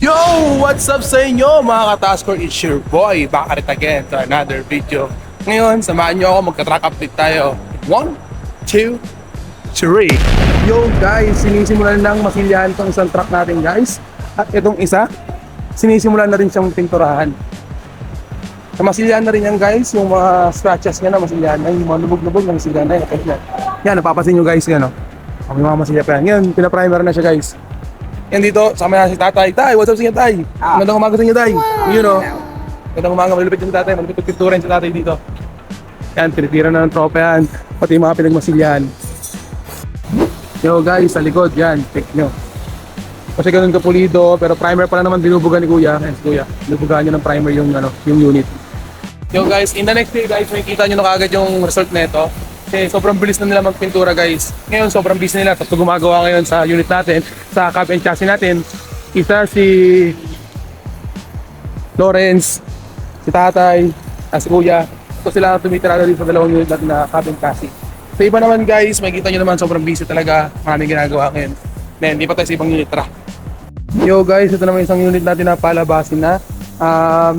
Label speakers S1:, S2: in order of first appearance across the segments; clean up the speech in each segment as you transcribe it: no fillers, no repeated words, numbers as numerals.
S1: Yo! What's up sa inyo mga ka-Taskor? It's your boy, back at it again to another video. Ngayon, samahan nyo ako, magka-track update tayo. 1, 2, 3. Yo guys, sinisimulan lang masilyahan itong isang truck natin guys. At itong isa, sinisimulan na rin siyang pinturahan. Masilyahan na rin yan guys, yung mga scratches niya na masilyahan na, yung mga lubog-lubog na masilyahan na yan. Yan, napapasin nyo guys yan, no? May mga masilya pa yan. Yan, pinaprimer na siya guys. Yan dito, sama na si tatay. Tay, what's up sa inyo tay? Magandang umaga sa inyo tay. You know, magandang umaga, malulupit yung tatay. Malulupit pintura yung tatay dito. Yan, tinitira na ng tropa yan. Pati yung mga pinagmasilyahan. Yo guys, sa likod, yan, check nyo. Kasi ganun kapulido, pero primer pala naman binubuga ni kuya. Yes, kuya, binubugaan nyo ng primer yung, yung unit. Yo guys, in the next day guys, makikita nyo na kagad yung result nito. Kasi sobrang bilis na nila magpintura guys. Ngayon sobrang busy nila. Tapos gumagawa ngayon sa unit natin, sa cab and chassis natin. Isa si Lawrence, si tatay, si kuya. So sila tumitira rin sa dalawang unit natin na cab and chassis. Sa iba naman guys, makikita nyo naman sobrang busy talaga. Maraming ginagawa ngayon. Then, hindi pa tayo sa ibang unit. Tara. Yo guys, ito naman isang unit natin na palabasin na.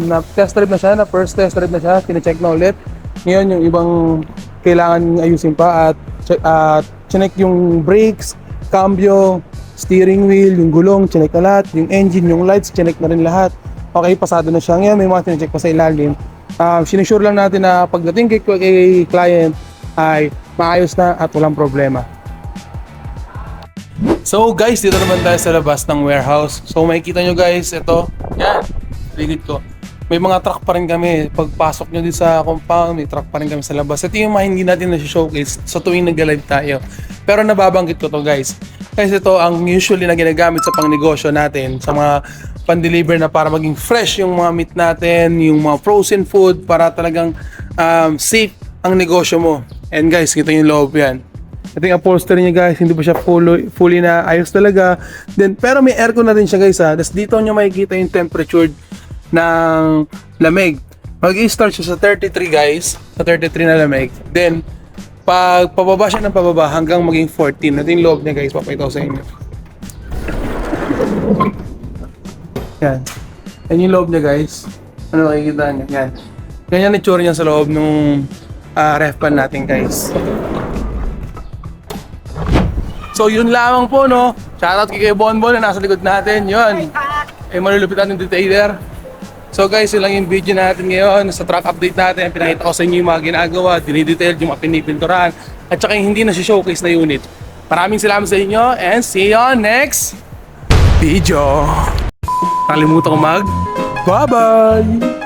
S1: Na test drive na siya, na first test drive na siya. Kine-check na ulit. Ngayon yung ibang kailangan ayusin pa at chinek yung brakes, cambio, steering wheel, yung gulong, chinek na lahat, yung engine, yung lights, chinek na rin lahat. Okay, pasado na siya. Ngayon may mga chinek pa sa ilalim. Sinusure lang natin na pagdating kay client ay maayos na at walang problema. So guys, dito naman tayo sa labas ng warehouse. So makikita nyo guys, ito, yan, ligid ko. May mga truck pa rin kami. Pagpasok nyo dito sa compound, may truck pa rin kami sa labas. Ito yung mga hindi natin na-showcase sa tuwing nag-live tayo. Pero nababanggit ko to guys. Kasi ito ang usually na ginagamit sa pangnegosyo natin. Sa mga pan-deliver na para maging fresh yung mga meat natin, yung mga frozen food, para talagang safe ang negosyo mo. And guys, kita yung loob yan. Ito yung upholstery niya guys, hindi pa siya fully na ayos talaga. Then, pero may aircon na rin siya guys ha. Tapos dito nyo makikita yung temperature ng lamig. Mag-i-start siya sa 33 guys, sa 33 na lamig. Then, pag pababa siya ng pababa hanggang maging 14. Ito yung loob niya guys, papakita ko sa inyo. Yan. Yan yung loob niya guys. Ano makikita niya? Yan. Ganyan yung itsura niya sa loob ng ref pan natin guys. So yun lamang po no. Shoutout kay Bonbon na nasa likod natin. Yun. Eh malulupit natin detailer. So guys, yun lang yung video natin ngayon sa truck update natin. Pinakita ko sa inyo yung mga ginagawa, dinidetail, yung mga pinipinturan, at saka yung hindi na showcase na unit. Maraming salamat sa inyo and see you on next video. Kalimutan ko bye bye!